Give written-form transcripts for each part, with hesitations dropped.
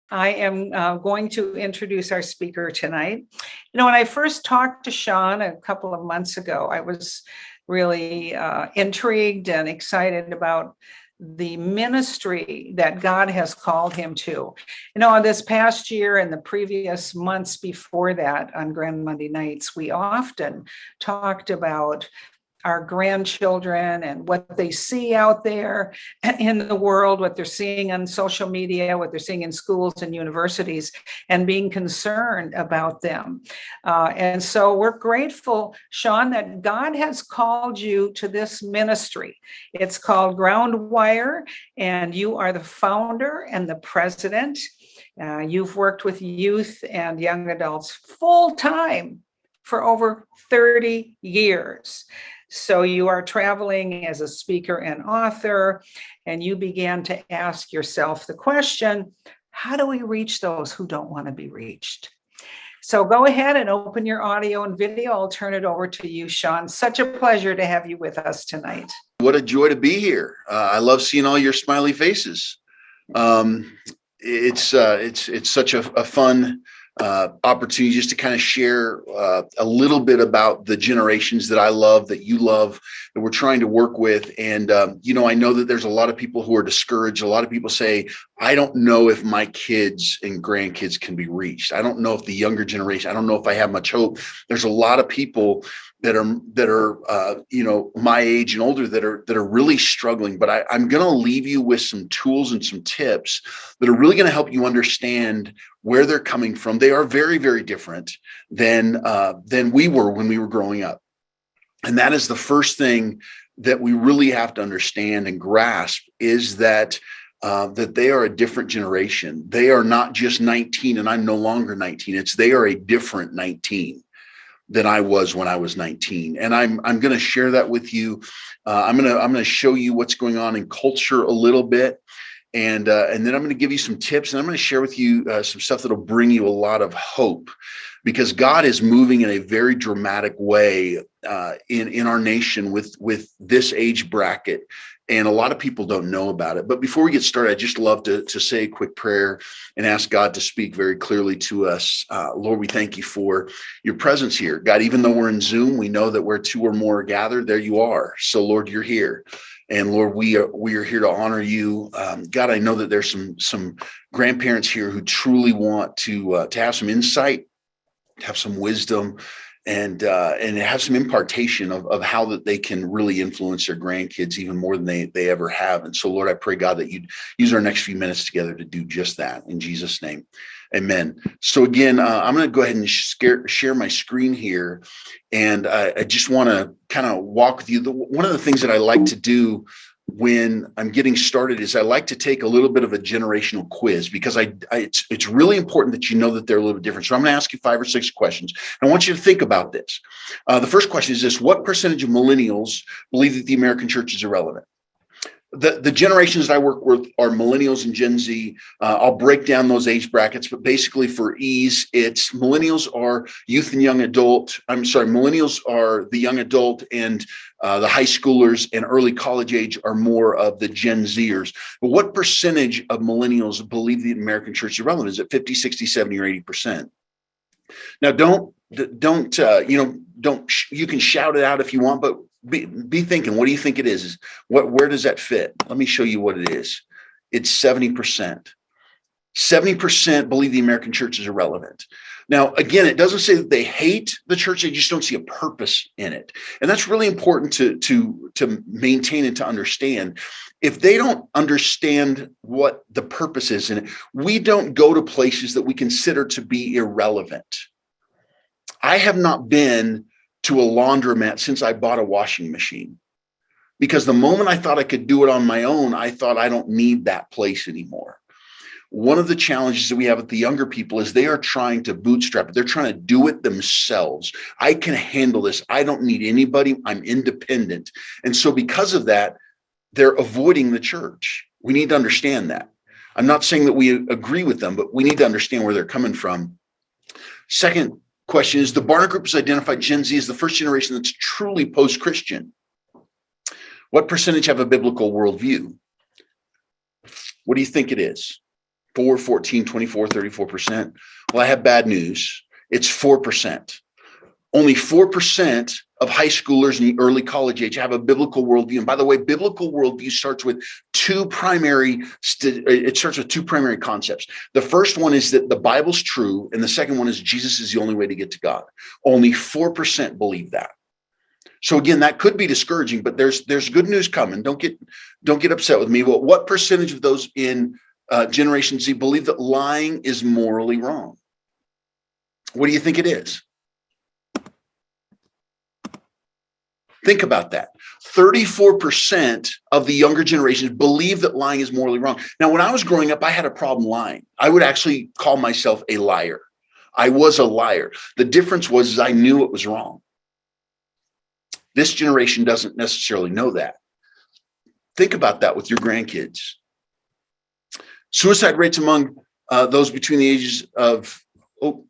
I am going to introduce our speaker tonight. When I first talked to Sean a couple of months ago, I was really intrigued and excited about the ministry that God has called him to. This past year and the previous months before that on Grand Monday nights, we often talked about our grandchildren and what they see out there in the world, what they're seeing on social media, what they're seeing in schools and universities, and being concerned about them. And so we're grateful, Sean, that God has called you to this ministry. It's called Groundwire, and you are the founder and the president. You've worked with youth and young adults full time for over 30 years. So you are traveling as a speaker and author, and you began to ask yourself the question, how do we reach those who don't want to be reached? So go ahead and open your audio and video. I'll turn it over to you, Sean. Such a pleasure to have you with us tonight. What a joy to be here. I love seeing all your smiley faces. It's such a fun opportunity just to kind of share a little bit about the generations that I love, that you love, that we're trying to work with. And, I know that there's a lot of people who are discouraged. A lot of people say, I don't know if my kids and grandkids can be reached. I don't know if the younger generation, I don't know if I have much hope. There's a lot of people that are my age and older that are really struggling. But I'm going to leave you with some tools and some tips that are really going to help you understand where they're coming from. They are very, very different than we were when we were growing up. And that is the first thing that we really have to understand and grasp, is that they are a different generation. They are not just 19 and I'm no longer 19. They are a different 19 than I was when I was 19. And I'm going to share that with you. I'm going to show you what's going on in culture a little bit. And then I'm going to give you some tips, and I'm going to share with you some stuff that'll bring you a lot of hope, because God is moving in a very dramatic way in our nation with this age bracket. And a lot of people don't know about it. But before we get started, I'd just love to say a quick prayer and ask God to speak very clearly to us. Lord, we thank you for your presence here. God, even though we're in Zoom, we know that where two or more are gathered, there you are. So, Lord, you're here. And Lord, we are here to honor you. God, I know that there's some grandparents here who truly want to have some insight, to have some wisdom, and have some impartation of how that they can really influence their grandkids even more than they ever have. And so, Lord, I pray, God, that you'd use our next few minutes together to do just that. In Jesus' name, amen. So again, I'm going to go ahead and share my screen here. And I just want to kind of walk with you. One of the things that I like to do when I'm getting started is I like to take a little bit of a generational quiz, because it's really important that you know that they're a little bit different. So I'm going to ask you 5 or 6 questions. I want you to think about this. The first question is this: what percentage of millennials believe that the American church is irrelevant? The generations that I work with are millennials and Gen Z. I'll break down those age brackets, but basically for ease, it's millennials are youth and young adult. Millennials are the young adult, and the high schoolers and early college age are more of the Gen Zers. But what percentage of millennials believe the American church is irrelevant? Is it 50, 60, 70, or 80%? Now, don't you can shout it out if you want, but be thinking, what do you think it is? Where does that fit? Let me show you what it is. It's 70%. 70% believe the American church is irrelevant. Now, again, it doesn't say that they hate the church. They just don't see a purpose in it. And that's really important to maintain and to understand. If they don't understand what the purpose is in it, we don't go to places that we consider to be irrelevant. I have not been to a laundromat since I bought a washing machine, because the moment I thought I could do it on my own, I thought I don't need that place anymore. One of the challenges that we have with the younger people is they are trying to bootstrap it. They're trying to do it themselves. I can handle this. I don't need anybody. I'm independent. And so because of that, they're avoiding the church. We need to understand that. I'm not saying that we agree with them, but we need to understand where they're coming from. Second question is, the Barna Group has identified Gen Z as the first generation that's truly post-Christian. What percentage have a biblical worldview? What do you think it is? 4, 14, 24, 34%. Well, I have bad news. It's 4%. Only 4% of high schoolers in the early college age have a biblical worldview. And by the way, biblical worldview starts with two primary concepts. The first one is that the Bible's true, and the second one is Jesus is the only way to get to God. Only 4% believe that. So again, that could be discouraging, but there's good news coming. Don't get upset with me. Well, what percentage of those in Generation Z believe that lying is morally wrong? What do you think it is? Think about that. 34% of the younger generations believe that lying is morally wrong. Now, when I was growing up, I had a problem lying. I would actually call myself a liar. I was a liar. The difference was I knew it was wrong. This generation doesn't necessarily know that. Think about that with your grandkids. Suicide rates among those between the ages of, I'm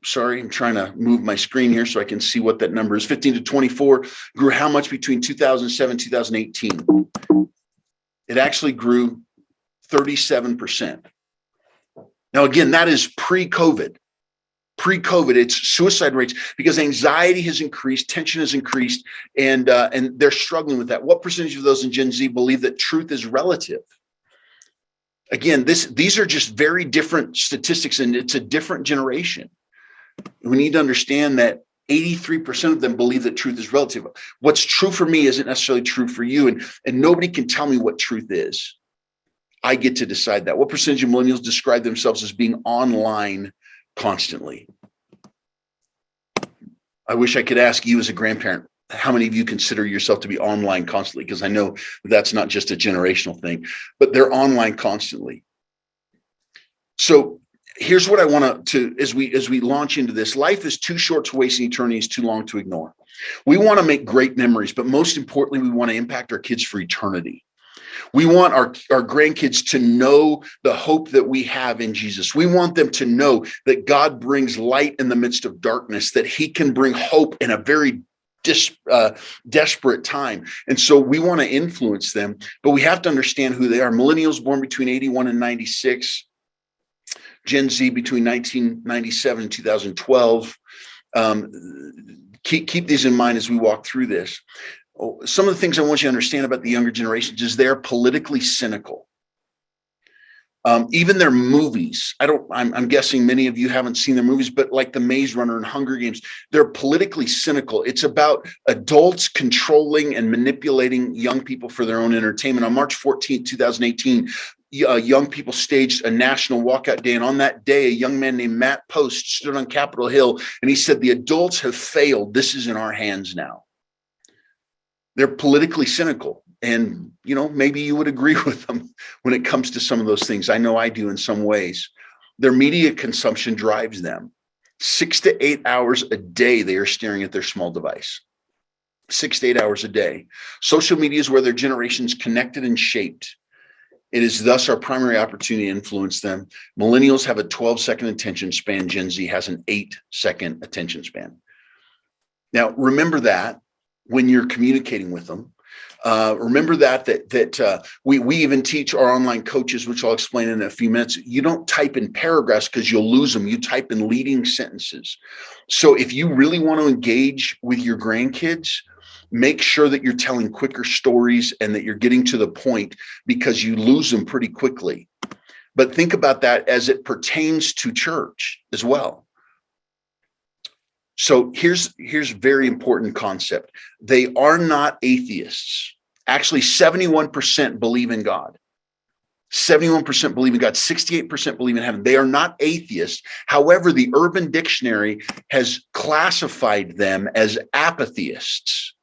trying to move my screen here so I can see what that number is. 15 to 24 grew how much between 2007 and 2018? It actually grew 37%. Now, again, that is pre-COVID. Pre-COVID, it's suicide rates because anxiety has increased, tension has increased, and they're struggling with that. What percentage of those in Gen Z believe that truth is relative? Again, these are just very different statistics, and it's a different generation. We need to understand that 83% of them believe that truth is relative. What's true for me isn't necessarily true for you, and nobody can tell me what truth is. I get to decide that. What percentage of millennials describe themselves as being online constantly? I wish I could ask you as a grandparent, how many of you consider yourself to be online constantly? Because I know that's not just a generational thing, but they're online constantly. So here's what I want to as we launch into this. Life is too short to waste, and eternity is too long to ignore. We want to make great memories, but most importantly, we want to impact our kids for eternity. We want our grandkids to know the hope that we have in Jesus. We want them to know that God brings light in the midst of darkness, that he can bring hope in a very desperate time. And so we want to influence them, but we have to understand who they are. Millennials born between 81 and 96, Gen Z between 1997 and 2012. Keep these in mind as we walk through this. Some of the things I want you to understand about the younger generations is they're politically cynical. Even their movies, I'm guessing many of you haven't seen their movies, but like the Maze Runner and Hunger Games, they're politically cynical. It's about adults controlling and manipulating young people for their own entertainment. On March 14th, 2018, young people staged a national walkout day. And on that day, a young man named Matt Post stood on Capitol Hill and he said, "The adults have failed. This is in our hands now." They're politically cynical. And, maybe you would agree with them when it comes to some of those things. I know I do in some ways. Their media consumption drives them. 6 to 8 hours a day, they are staring at their small device. 6 to 8 hours a day. Social media is where their generation's connected and shaped. It is thus our primary opportunity to influence them. Millennials have a 12-second attention span. Gen Z has an 8-second attention span. Now, remember that when you're communicating with them. Remember that we even teach our online coaches, which I'll explain in a few minutes. You don't type in paragraphs because you'll lose them. You type in leading sentences. So if you really want to engage with your grandkids, make sure that you're telling quicker stories and that you're getting to the point, because you lose them pretty quickly. But think about that as it pertains to church as well. So here's a very important concept. They are not atheists. Actually, 71% believe in God. 71% believe in God. 68% believe in heaven. They are not atheists. However, the Urban Dictionary has classified them as apatheists.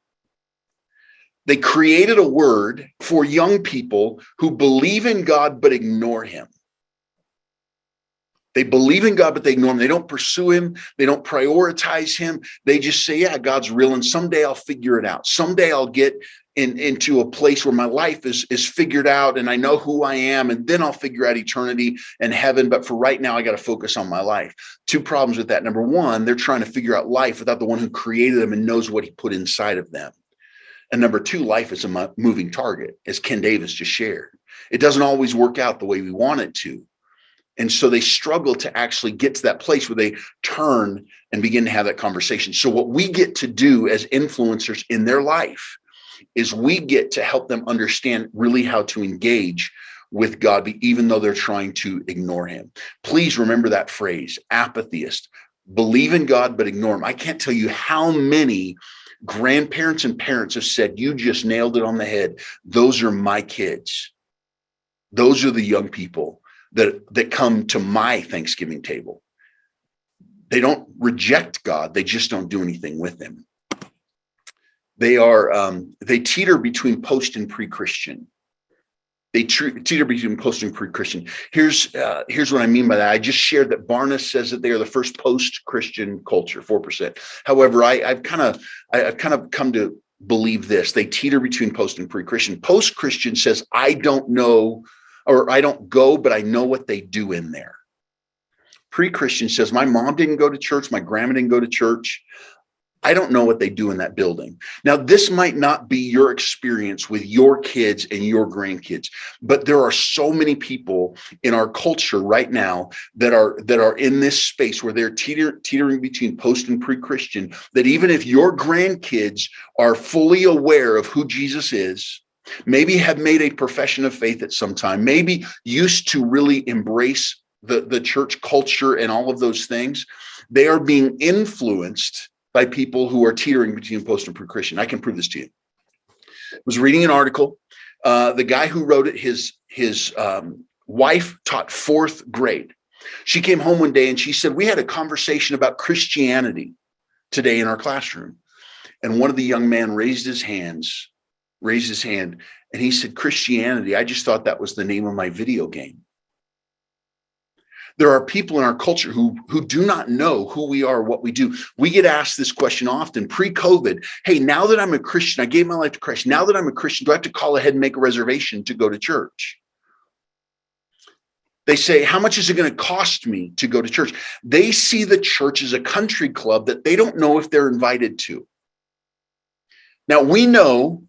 They created a word for young people who believe in God but ignore him. They believe in God, but they ignore him. They don't pursue him. They don't prioritize him. They just say, yeah, God's real, and someday I'll figure it out. Someday I'll get into a place where my life is figured out and I know who I am, and then I'll figure out eternity and heaven. But for right now, I got to focus on my life. Two problems with that. Number one, they're trying to figure out life without the one who created them and knows what he put inside of them. And number two, life is a moving target, as Ken Davis just shared. It doesn't always work out the way we want it to. And so they struggle to actually get to that place where they turn and begin to have that conversation. So what we get to do as influencers in their life is we get to help them understand really how to engage with God, even though they're trying to ignore him. Please remember that phrase, apatheist. Believe in God, but ignore him. I can't tell you how many grandparents and parents have said, you just nailed it on the head. Those are my kids. Those are the young people that come to my Thanksgiving table. They don't reject God. They just don't do anything with him. They teeter between post and pre-Christian. They teeter between post and pre-Christian. Here's what I mean by that. I just shared that Barna says that they are the first post-Christian culture, 4%. However, I've kind of come to believe this. They teeter between post and pre-Christian. Post-Christian says, I don't know, or I don't go, but I know what they do in there. Pre-Christian says, my mom didn't go to church. My grandma didn't go to church. I don't know what they do in that building. Now, this might not be your experience with your kids and your grandkids, but there are so many people in our culture right now that are in this space where they're teetering between post and pre-Christian, that even if your grandkids are fully aware of who Jesus is, maybe have made a profession of faith at some time, maybe used to really embrace the church culture and all of those things, they are being influenced by people who are teetering between post and pre-Christian. I can prove this to you. I was reading an article. The guy who wrote it, his wife taught 4th grade. She came home one day and she said, we had a conversation about Christianity today in our classroom. And one of the young men raised his hand, and he said, Christianity, I just thought that was the name of my video game. There are people in our culture who do not know who we are, what we do. We get asked this question often, pre-COVID. Hey, now that I'm a Christian, I gave my life to Christ. Now that I'm a Christian, do I have to call ahead and make a reservation to go to church? They say, how much is it going to cost me to go to church? They see the church as a country club that they don't know if they're invited to. Now, we know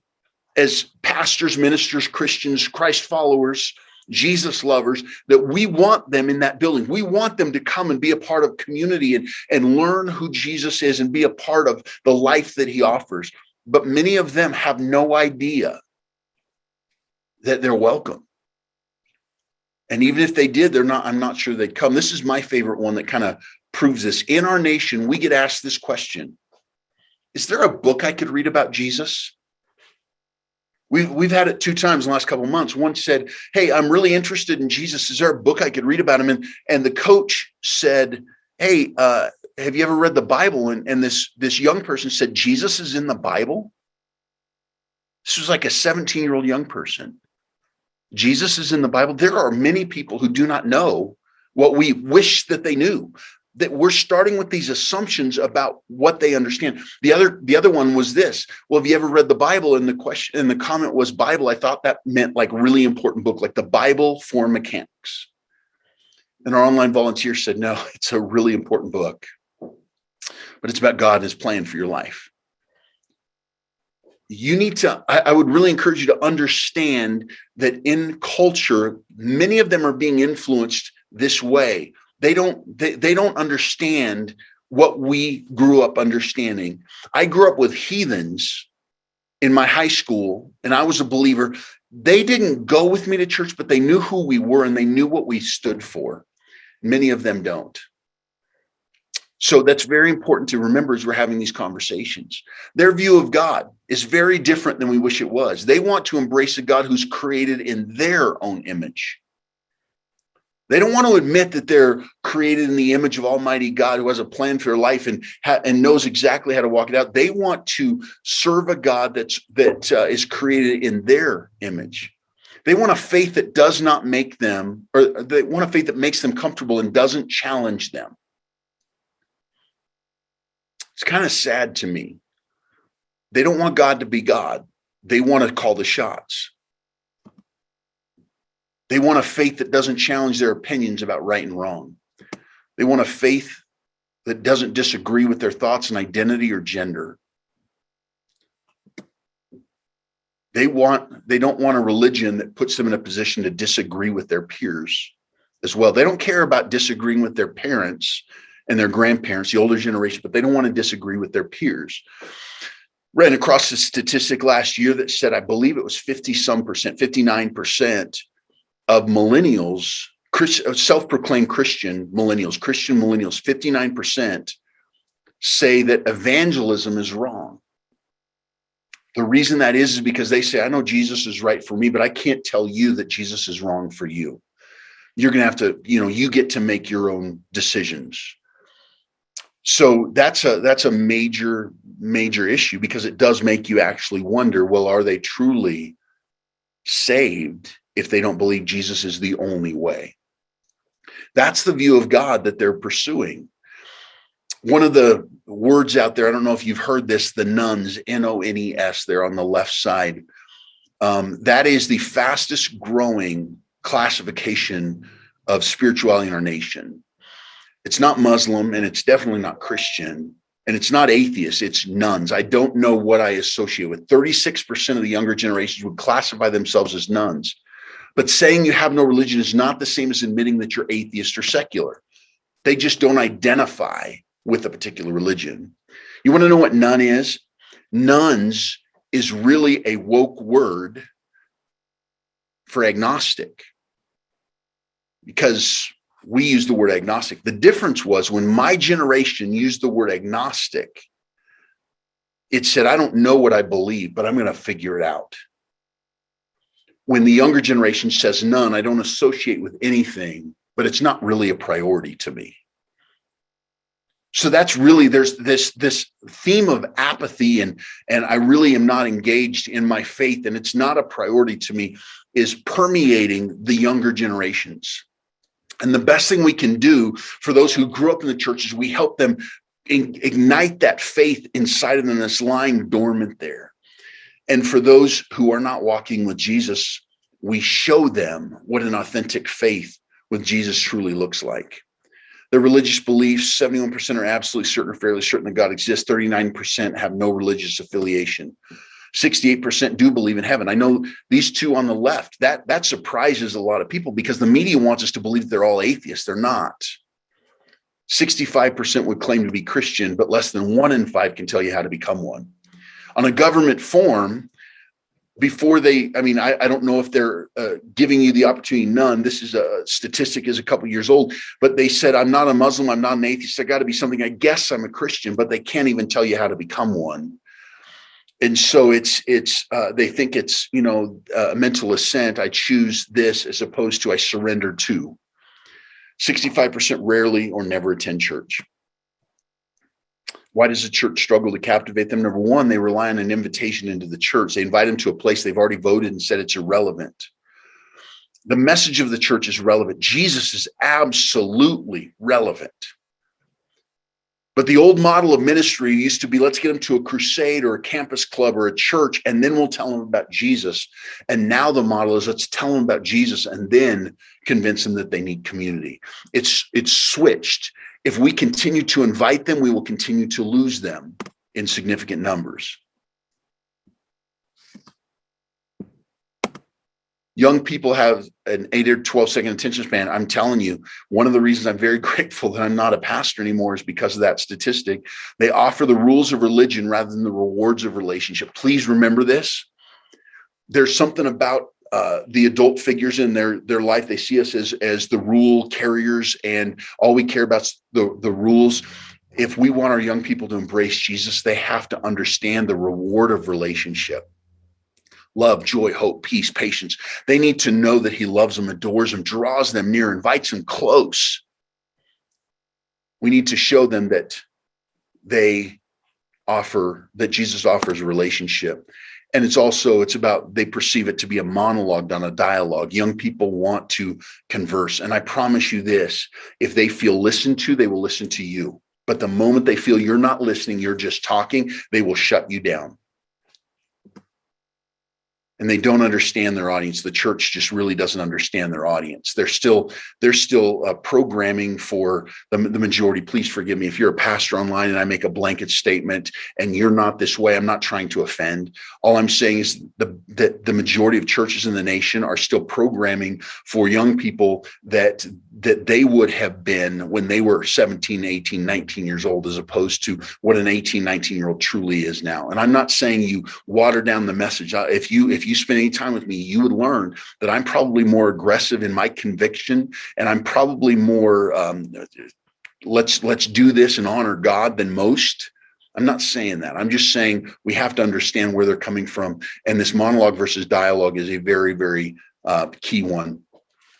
as pastors, ministers, Christians, Christ followers, Jesus lovers, that we want them in that building. We want them to come and be a part of community and learn who Jesus is and be a part of the life that he offers. But many of them have no idea that they're welcome. And even if they did, I'm not sure they'd come. This is my favorite one that kind of proves this. In our nation, we get asked this question. Is there a book I could read about Jesus? We've had it 2 times in the last couple of months. One said, hey, I'm really interested in Jesus. Is there a book I could read about him? And the coach said, hey, have you ever read the Bible? And this young person said, Jesus is in the Bible? This was like a 17-year-old young person. Jesus is in the Bible. There are many people who do not know what we wish that they knew. That we're starting with these assumptions about what they understand. The other one was this. Well, have you ever read the Bible? And the comment was Bible. I thought that meant like really important book, like the Bible for mechanics. And our online volunteer said, no, it's a really important book, but it's about God and his plan for your life. You need to, I would really encourage you to understand that in culture, many of them are being influenced this way. They don't understand what we grew up understanding. I grew up with heathens in my high school, and I was a believer. They didn't go with me to church, but they knew who we were and they knew what we stood for. Many of them don't. So that's very important to remember as we're having these conversations. Their view of God is very different than we wish it was. They want to embrace a God who's created in their own image. They don't want to admit that they're created in the image of Almighty God who has a plan for their life and knows exactly how to walk it out. They want to serve a God that is created in their image. They want a faith that does not make them, or they want a faith that makes them comfortable and doesn't challenge them. It's kind of sad to me. They don't want God to be God. They want to call the shots. They want a faith that doesn't challenge their opinions about right and wrong. They want a faith that doesn't disagree with their thoughts and identity or gender. They don't want a religion that puts them in a position to disagree with their peers, as well. They don't care about disagreeing with their parents and their grandparents, the older generation, but they don't want to disagree with their peers. Ran across a statistic last year that said, I believe it was 59% of millennials, self-proclaimed Christian millennials, 59% say that evangelism is wrong. The reason that is because they say, I know Jesus is right for me, but I can't tell you that Jesus is wrong for you. You're going to have to, you get to make your own decisions. So that's a major issue, because it does make you actually wonder, well, are they truly saved if they don't believe Jesus is the only way? That's the view of God that they're pursuing. One of the words out there, I don't know if you've heard this, the nuns, N-O-N-E-S, they're on the left side. That is the fastest growing classification of spirituality in our nation. It's not Muslim, and it's definitely not Christian, and it's not atheist, it's nuns. I don't know what I associate with. 36% of the younger generations would classify themselves as nuns. But saying you have no religion is not the same as admitting that you're atheist or secular. They just don't identify with a particular religion. You want to know what nun is? Nuns is really a woke word for agnostic, because we use the word agnostic. The difference was when my generation used the word agnostic, it said, I don't know what I believe, but I'm going to figure it out. When the younger generation says none, I don't associate with anything, but it's not really a priority to me. So that's really, there's this theme of apathy, and I really am not engaged in my faith, and it's not a priority to me, is permeating the younger generations. And the best thing we can do for those who grew up in the church is we help them ignite that faith inside of them that's lying dormant there. And for those who are not walking with Jesus, we show them what an authentic faith with Jesus truly looks like. Their religious beliefs, 71% are absolutely certain or fairly certain that God exists. 39% have no religious affiliation. 68% do believe in heaven. I know these two on the left, that surprises a lot of people, because the media wants us to believe that they're all atheists. They're not. 65% would claim to be Christian, but less than 1 in 5 can tell you how to become one. On a government form, before I don't know if they're giving you the opportunity, none. This is a statistic is a couple years old, but they said, I'm not a Muslim, I'm not an atheist. I got to be something. I guess I'm a Christian, but they can't even tell you how to become one. And so it's they think it's, mental assent. I choose this as opposed to I surrender to. 65% rarely or never attend church. Why does the church struggle to captivate them? Number one, they rely on an invitation into the church. They invite them to a place they've already voted and said it's irrelevant. The message of the church is relevant. Jesus is absolutely relevant. But the old model of ministry used to be, let's get them to a crusade or a campus club or a church, and then we'll tell them about Jesus. And now the model is, let's tell them about Jesus and then convince them that they need community. It's switched. If we continue to invite them, we will continue to lose them in significant numbers. Young people have an 8 or 12-second attention span. I'm telling you, one of the reasons I'm very grateful that I'm not a pastor anymore is because of that statistic. They offer the rules of religion rather than the rewards of relationship. Please remember this. There's something about the adult figures in their life. They see us as the rule carriers, and all we care about is the rules. If we want our young people to embrace Jesus, they have to understand the reward of relationship. Love, joy, hope, peace, patience. They need to know that he loves them, adores them, draws them near, invites them close. We need to show them that Jesus offers a relationship. And it's about, they perceive it to be a monologue, not a dialogue. Young people want to converse. And I promise you this, if they feel listened to, they will listen to you. But the moment they feel you're not listening, you're just talking, they will shut you down. and they don't understand their audience. The church just really doesn't understand their audience. They're still programming for the majority. Please forgive me if you're a pastor online and I make a blanket statement and you're not this way. I'm not trying to offend. All I'm saying is that the majority of churches in the nation are still programming for young people that they would have been when they were 17, 18, 19 years old, as opposed to what an 18, 19-year-old truly is now. And I'm not saying you water down the message. If you spend any time with me, you would learn that I'm probably more aggressive in my conviction, and I'm probably more let's do this and honor God than most. I'm not saying that. I'm just saying we have to understand where they're coming from, and this monologue versus dialogue is a very, very key one.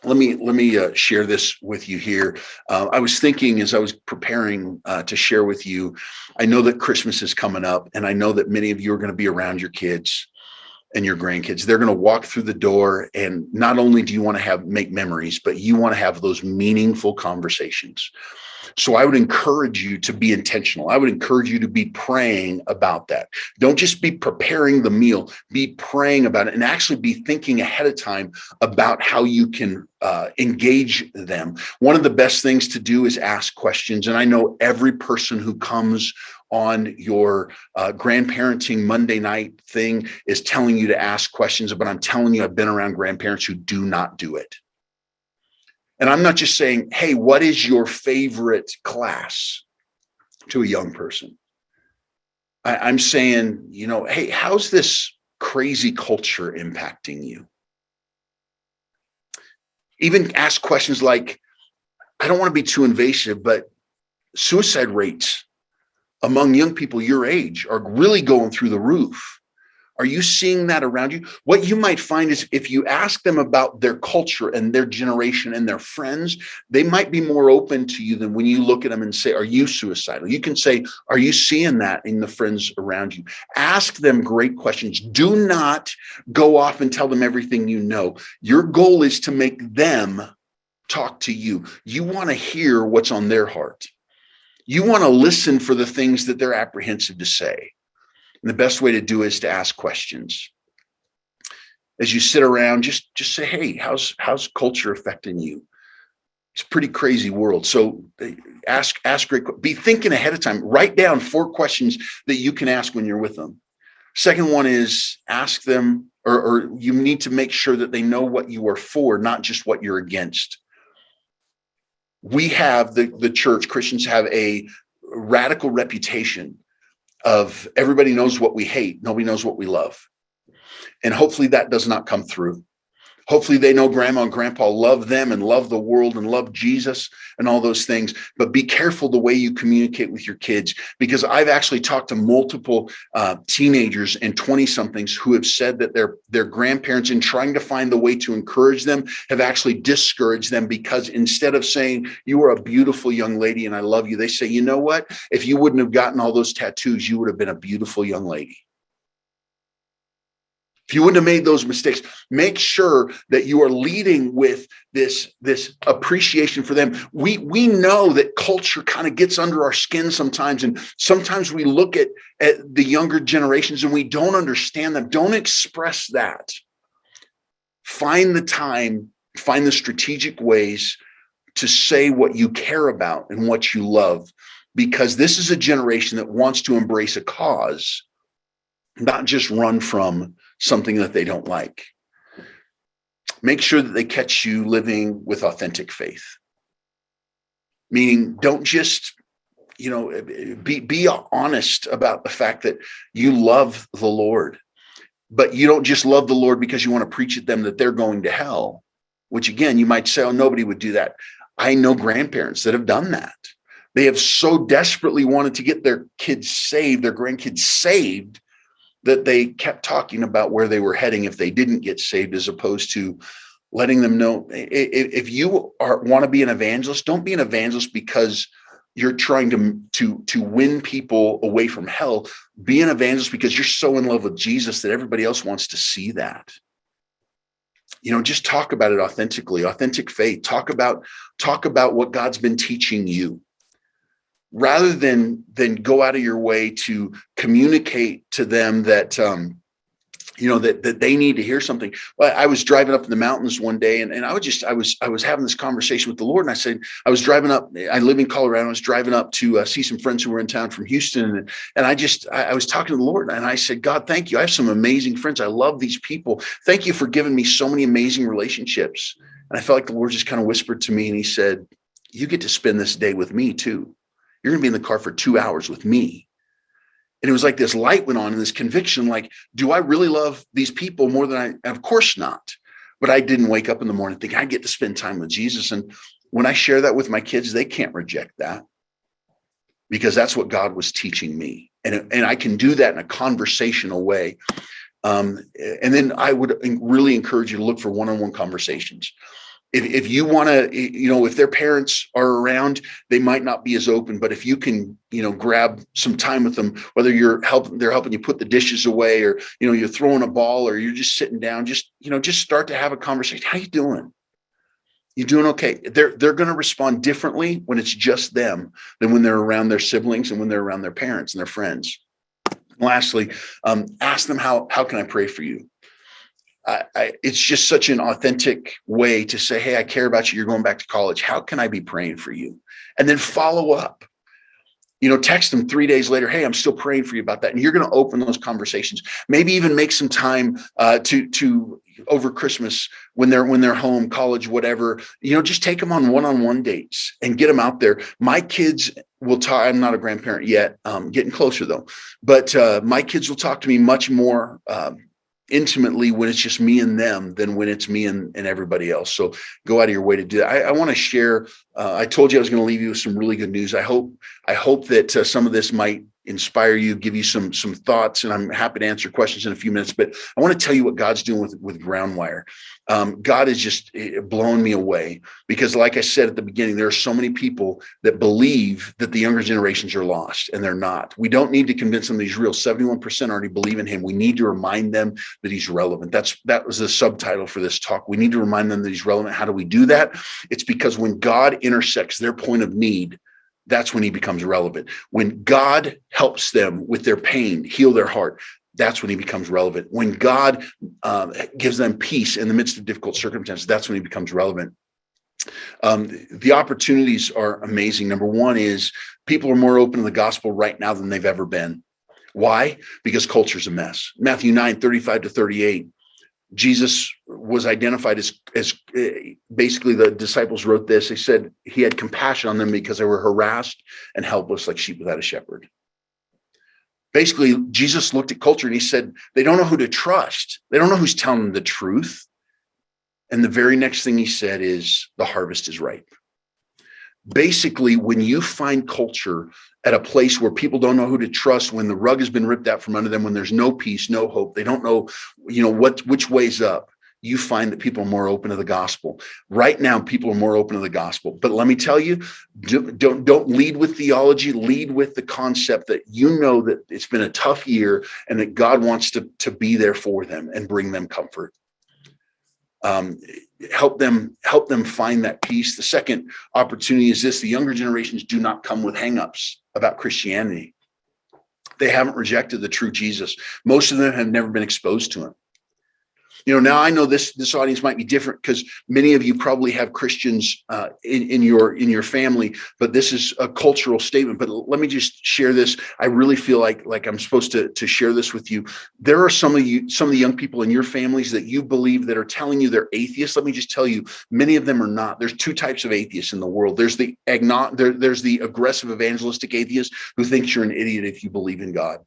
Let me share this with you here. I was thinking as I was preparing to share with you, I know that Christmas is coming up, and I know that many of you are going to be around your kids and your grandkids. They're going to walk through the door, and not only do you want to make memories, but you want to have those meaningful conversations. So I would encourage you to be intentional. I would encourage you to be praying about that. Don't just be preparing the meal, be praying about it, and actually be thinking ahead of time about how you can engage them. One of the best things to do is ask questions. And I know every person who comes on your grandparenting Monday night thing is telling you to ask questions, but I'm telling you, I've been around grandparents who do not do it. And I'm not just saying, hey, what is your favorite class to a young person? I'm saying, hey, how's this crazy culture impacting you? Even ask questions like, I don't want to be too invasive, but suicide rates among young people your age are really going through the roof. Are you seeing that around you? What you might find is if you ask them about their culture and their generation and their friends, they might be more open to you than when you look at them and say, are you suicidal? You can say, are you seeing that in the friends around you? Ask them great questions. Do not go off and tell them everything you know. Your goal is to make them talk to you. You want to hear what's on their heart. You want to listen for the things that they're apprehensive to say. And the best way to do it is to ask questions. As you sit around, just say, hey, how's culture affecting you? It's a pretty crazy world. So ask great, be thinking ahead of time. Write down 4 questions that you can ask when you're with them. Second one is ask them, or you need to make sure that they know what you are for, not just what you're against. We have the church, Christians have a radical reputation of everybody knows what we hate. Nobody knows what we love. And hopefully that does not come through. Hopefully they know grandma and grandpa love them and love the world and love Jesus and all those things. But be careful the way you communicate with your kids, because I've actually talked to multiple teenagers and 20-somethings who have said that their grandparents, in trying to find the way to encourage them, have actually discouraged them, because instead of saying, you are a beautiful young lady and I love you, they say, you know what? If you wouldn't have gotten all those tattoos, you would have been a beautiful young lady. If you wouldn't have made those mistakes, make sure that you are leading with this appreciation for them. We know that culture kind of gets under our skin sometimes, and sometimes we look at the younger generations and we don't understand them. Don't express that. Find the time, find the strategic ways to say what you care about and what you love, because this is a generation that wants to embrace a cause, not just run from something that they don't like. Make sure that they catch you living with authentic faith. Meaning, don't just, be honest about the fact that you love the Lord, but you don't just love the Lord because you want to preach at them that they're going to hell, which again, you might say, oh, nobody would do that. I know grandparents that have done that. They have so desperately wanted to get their kids saved, their grandkids saved, that they kept talking about where they were heading if they didn't get saved, as opposed to letting them know, if you want to be an evangelist, don't be an evangelist because you're trying to win people away from hell. Be an evangelist because you're so in love with Jesus that everybody else wants to see that. Just talk about it authentically, authentic faith. Talk about what God's been teaching you, rather than go out of your way to communicate to them that that they need to hear something. Well, I was driving up in the mountains one day, and I was having this conversation with the Lord, and I said, I was driving up. I live in Colorado. I was driving up to see some friends who were in town from Houston, and I was talking to the Lord, and I said, God, thank you. I have some amazing friends. I love these people. Thank you for giving me so many amazing relationships. And I felt like the Lord just kind of whispered to me, and He said, you get to spend this day with me too. You're going to be in the car for 2 hours with me. And it was like this light went on and this conviction, like, do I really love these people more than of course not. But I didn't wake up in the morning thinking I get to spend time with Jesus. And when I share that with my kids, they can't reject that because that's what God was teaching me. And I can do that in a conversational way. And then I would really encourage you to look for one-on-one conversations. If you want to, if their parents are around, they might not be as open, but if you can, grab some time with them, whether they're helping you put the dishes away, or, you're throwing a ball, or you're just sitting down, just start to have a conversation. How you doing? You doing okay? They're going to respond differently when it's just them than when they're around their siblings and when they're around their parents and their friends. Lastly, ask them, how can I pray for you? It's just such an authentic way to say, hey, I care about you. You're going back to college. How can I be praying for you? And then follow up. Text them 3 days later. Hey, I'm still praying for you about that. And you're going to open those conversations. Maybe even make some time to over Christmas when they're home, college, whatever. Just take them on one-on-one dates and get them out there. My kids will talk. I'm not a grandparent yet. Getting closer though. But my kids will talk to me much more intimately when it's just me and them than when it's me and everybody else. So go out of your way to do that. I want to share. I told you I was going to leave you with some really good news. I hope that some of this might inspire you, give you some thoughts, and I'm happy to answer questions in a few minutes. But I want to tell you what God's doing with Groundwire. God is just blowing me away because, like I said at the beginning, there are so many people that believe that the younger generations are lost, and they're not. We don't need to convince them that He's real. 71% already believe in Him. We need to remind them that He's relevant. That was the subtitle for this talk. We need to remind them that He's relevant. How do we do that? It's because when God intersects their point of need, that's when He becomes relevant. When God helps them with their pain, heal their heart, that's when He becomes relevant. When God gives them peace in the midst of difficult circumstances, that's when He becomes relevant. The opportunities are amazing. Number one is people are more open to the gospel right now than they've ever been. Why? Because culture's a mess. Matthew 9:35-38. Jesus was identified as basically the disciples wrote this. They said He had compassion on them because they were harassed and helpless like sheep without a shepherd. Basically, Jesus looked at culture and He said, they don't know who to trust. They don't know who's telling them the truth. And the very next thing He said is, the harvest is ripe. Basically, when you find culture at a place where people don't know who to trust, when the rug has been ripped out from under them, when there's no peace, no hope, they don't know, which way's up, you find that people are more open to the gospel. Right now, people are more open to the gospel. But let me tell you, don't lead with theology, lead with the concept that that it's been a tough year and that God wants to be there for them and bring them comfort. Help them find that peace. The second opportunity is this: the younger generations do not come with hangups about Christianity. They haven't rejected the true Jesus. Most of them have never been exposed to Him. Now I know this audience might be different because many of you probably have Christians in your family, but this is a cultural statement. But let me just share this. I really feel like I'm supposed to share this with you. There are some of the young people in your families that you believe that are telling you they're atheists. Let me just tell you, many of them are not. There's two types of atheists in the world. There's the aggressive evangelistic atheist who thinks you're an idiot if you believe in God.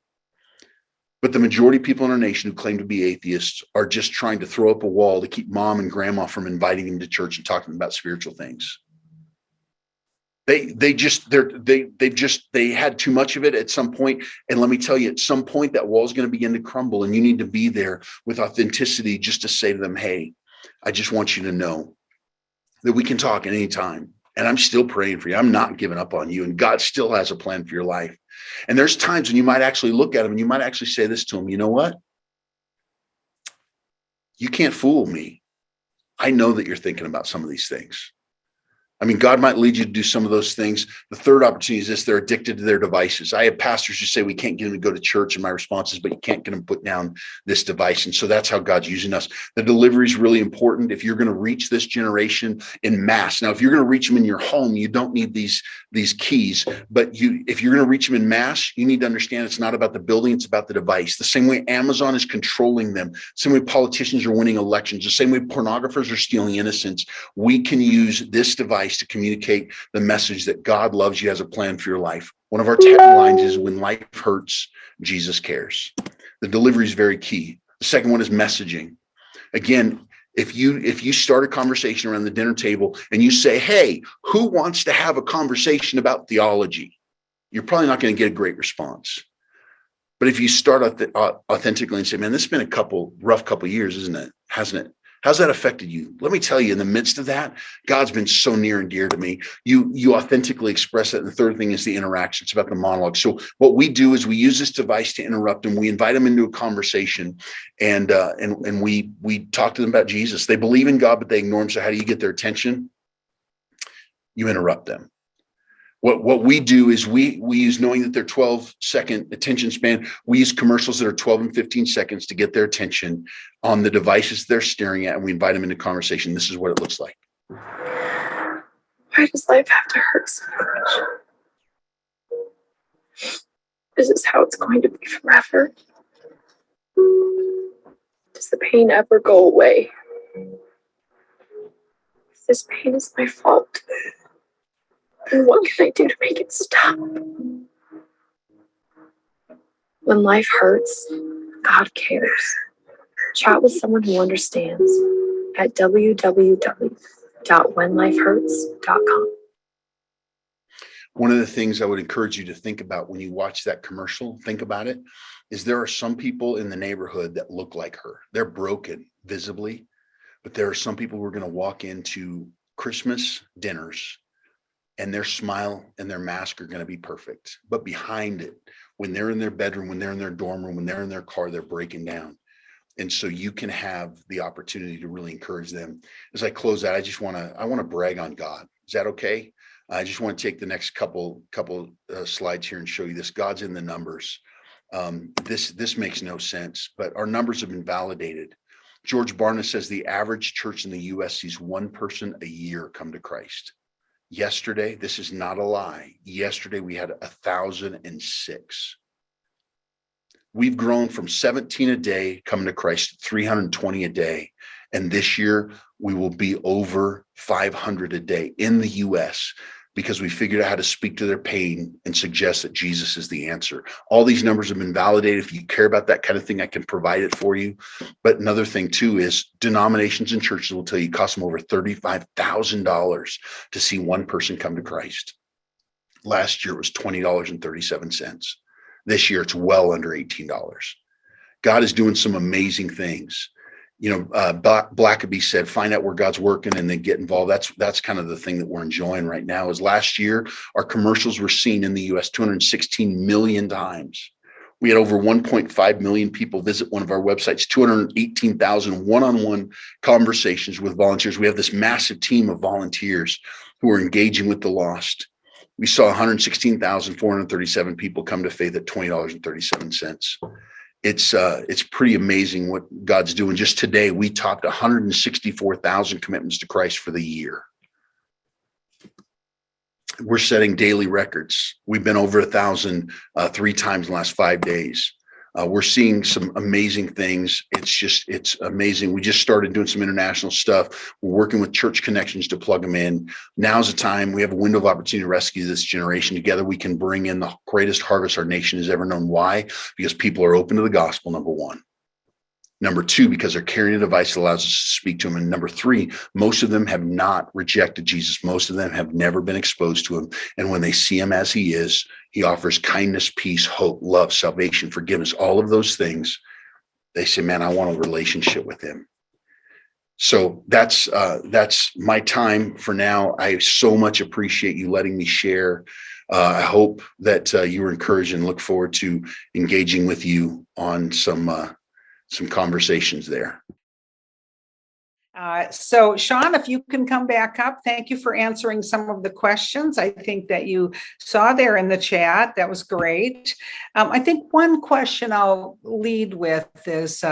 But the majority of people in our nation who claim to be atheists are just trying to throw up a wall to keep mom and grandma from inviting them to church and talking about spiritual things. They had too much of it at some point. And let me tell you, at some point that wall is going to begin to crumble, and you need to be there with authenticity just to say to them, hey, I just want you to know that we can talk at any time. And I'm still praying for you. I'm not giving up on you. And God still has a plan for your life. And there's times when you might actually look at them and you might actually say this to them: you know what? You can't fool me. I know that you're thinking about some of these things. I mean, God might lead you to do some of those things. The third opportunity is this: they're addicted to their devices. I have pastors who say we can't get them to go to church, and my response is, but you can't get them to put down this device. And so that's how God's using us. The delivery is really important if you're going to reach this generation in mass. Now, if you're going to reach them in your home, you don't need these keys, but if you're going to reach them in mass, you need to understand it's not about the building, it's about the device. The same way Amazon is controlling them, the same way politicians are winning elections, the same way pornographers are stealing innocence, we can use this device to communicate the message that God loves you, has a plan for your life. One of our taglines is, when life hurts, Jesus cares. The delivery is very key. The second one is messaging. Again, if you start a conversation around the dinner table and you say, hey, who wants to have a conversation about theology? You're probably not going to get a great response. But if you start authentically and say, man, this has been a rough couple of years, isn't it? Hasn't it? How's that affected you? Let me tell you, in the midst of that, God's been so near and dear to me. You authentically express that. And the third thing is the interaction. It's about the monologue. So what we do is we use this device to interrupt them. We invite them into a conversation, and we talk to them about Jesus. They believe in God, but they ignore him. So how do you get their attention? You interrupt them. What we do is we use, knowing that they're 12-second attention span, we use commercials that are 12 and 15 seconds to get their attention on the devices they're staring at, and we invite them into conversation. This is what it looks like. Why does life have to hurt so much? Is this how it's going to be forever? Does the pain ever go away? If this pain is my fault, and what can I do to make it stop? When life hurts, God cares. Chat with someone who understands at www.whenlifehurts.com. One of the things I would encourage you to think about when you watch that commercial, think about it, is there are some people in the neighborhood that look like her. They're broken visibly, but there are some people who are going to walk into Christmas dinners and their smile and their mask are going to be perfect. But behind it, when they're in their bedroom, when they're in their dorm room, when they're in their car, they're breaking down. And so you can have the opportunity to really encourage them. As I close out, I want to brag on God. Is that okay? I just want to take the next couple slides here and show you this. God's in the numbers. This makes no sense, but our numbers have been validated. George Barna says the average church in the U.S. sees one person a year come to Christ. Yesterday, this is not a lie. Yesterday, we had 1,006. We've grown from 17 a day coming to Christ, 320 a day. And this year, we will be over 500 a day in the U.S. because we figured out how to speak to their pain and suggest that Jesus is the answer. All these numbers have been validated. If you care about that kind of thing, I can provide it for you. But another thing too is denominations and churches will tell you it costs them over $35,000 to see one person come to Christ. Last year it was $20.37. This year it's well under $18. God is doing some amazing things. You know, Blackaby said, find out where God's working and then get involved. That's kind of the thing that we're enjoying right now. Is last year, our commercials were seen in the US 216 million times. We had over 1.5 million people visit one of our websites, 218,000 one-on-one conversations with volunteers. We have this massive team of volunteers who are engaging with the lost. We saw 116,437 people come to faith at $20.37. It's pretty amazing what God's doing. Just today, we topped 164,000 commitments to Christ for the year. We're setting daily records. We've been over 1,000 3 times in the last 5 days. We're seeing some amazing things. It's amazing. We just started doing some international stuff. We're working with church connections to plug them in. Now's the time. We have a window of opportunity to rescue this generation. Together, we can bring in the greatest harvest our nation has ever known. Why? Because people are open to the gospel, number one. Number two, because they're carrying a device that allows us to speak to them. And number three, most of them have not rejected Jesus. Most of them have never been exposed to him. And when they see him as he is, he offers kindness, peace, hope, love, salvation, forgiveness, all of those things. They say, man, I want a relationship with him. So that's my time for now. I so much appreciate you letting me share. I hope that you were encouraged and look forward to engaging with you on some conversations there. So Sean, if you can come back up, thank you for answering some of the questions I think that you saw there in the chat. That was great. I think one question I'll lead with is,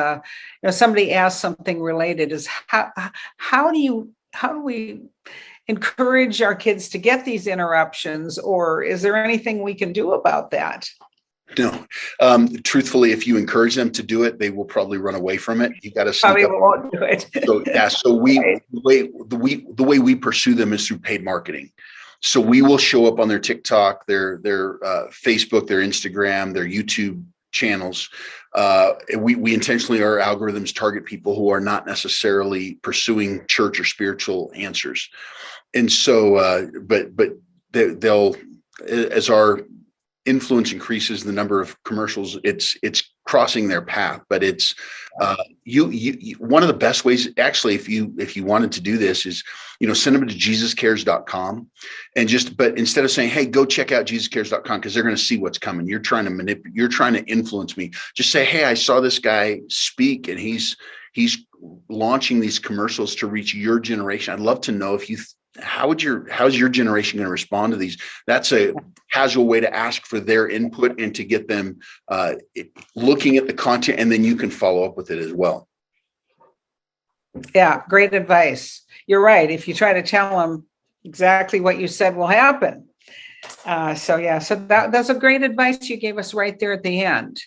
somebody asked something related, is how do we encourage our kids to get these interruptions, or is there anything we can do about that? No, truthfully, if you encourage them to do it, they will probably run away from it. You got to sneak Probably up. won't do it. So yeah, so Right. the way we pursue them is through paid marketing. So we will show up on their TikTok, their Facebook, their Instagram, their YouTube channels. We intentionally, our algorithms target people who are not necessarily pursuing church or spiritual answers, and so but they'll, as our influence increases, the number of commercials, it's crossing their path. But it's you one of the best ways, actually, if you wanted to do this, is send them to jesuscares.com, and but instead of saying, hey, go check out jesuscares.com, because they're going to see what's coming, you're trying to manipulate, you're trying to influence me, just say, hey, I saw this guy speak, and he's launching these commercials to reach your generation. I'd love to know if you how's your generation going to respond to these? That's a casual way to ask for their input and to get them looking at the content, and then you can follow up with it as well. Yeah, great advice. You're right. If you try to tell them exactly what you said will happen. So that's a great advice you gave us right there at the end,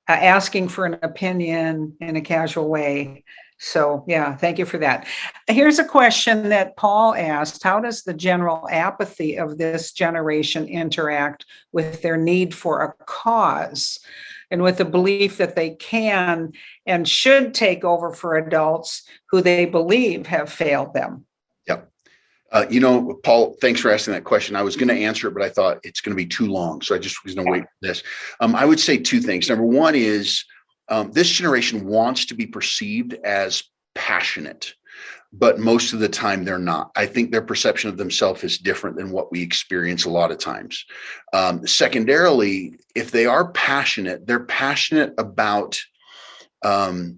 asking for an opinion in a casual way. So yeah, thank you for that. Here's a question that Paul asked: how does the general apathy of this generation interact with their need for a cause, and with the belief that they can and should take over for adults who they believe have failed them? Yep. Paul, thanks for asking that question. I was going to answer it, but I thought it's going to be too long, so I just was going to wait for this. I would say two things. Number one is, this generation wants to be perceived as passionate, but most of the time they're not. I think their perception of themselves is different than what we experience a lot of times. Secondarily, if they are passionate, they're passionate about things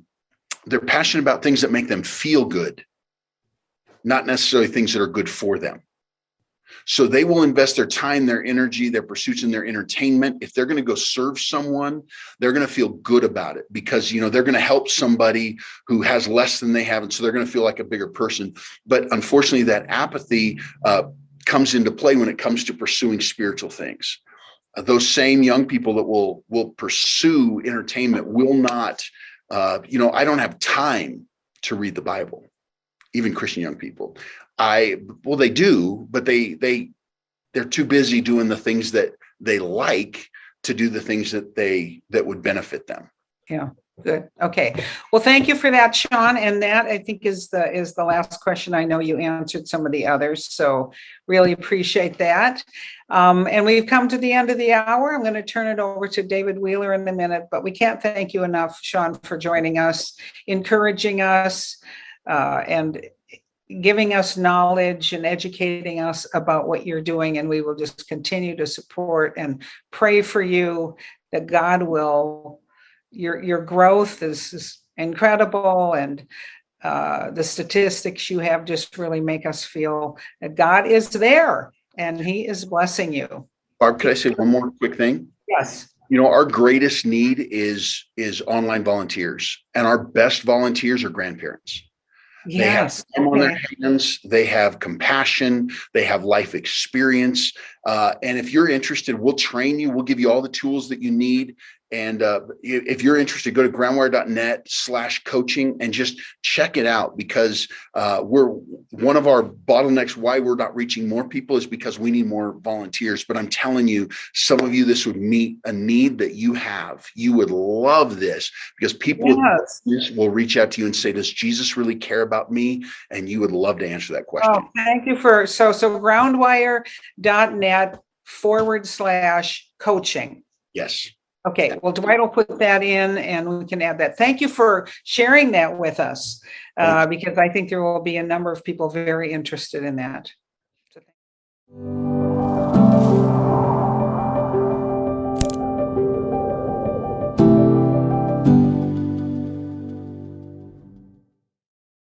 that make them feel good, not necessarily things that are good for them. So they will invest their time, their energy, their pursuits, and their entertainment. If they're going to go serve someone, they're going to feel good about it, because they're going to help somebody who has less than they have, and so they're going to feel like a bigger person. But unfortunately, that apathy comes into play when it comes to pursuing spiritual things. Those same young people that will pursue entertainment will not. I don't have time to read the Bible. Even Christian young people. They do, but they're too busy doing the things that they like to do the things that would benefit them. Yeah, good. Okay. Well, thank you for that, Sean. And that, I think, is the last question. I know you answered some of the others, so really appreciate that. And we've come to the end of the hour. I'm going to turn it over to David Wheeler in a minute, but we can't thank you enough, Sean, for joining us, encouraging us, and giving us knowledge and educating us about what you're doing. And we will just continue to support and pray for you, that God will, your growth is incredible. And the statistics you have just really make us feel that God is there and he is blessing you. Barb, could I say one more quick thing? Yes. Our greatest need is online volunteers, and our best volunteers are grandparents. They have time on their hands, they have compassion, they have life experience. And if you're interested, we'll train you. We'll give you all the tools that you need. And if you're interested, go to groundwire.net/coaching and just check it out, because one of our bottlenecks why we're not reaching more people is because we need more volunteers. But I'm telling you, some of you, this would meet a need that you have. You would love this, because people will reach out to you and say, does Jesus really care about me? And you would love to answer that question. Oh, thank you for, so groundwire.net/coaching. Yes. Okay, well, Dwight will put that in and we can add that. Thank you for sharing that with us, because I think there will be a number of people very interested in that.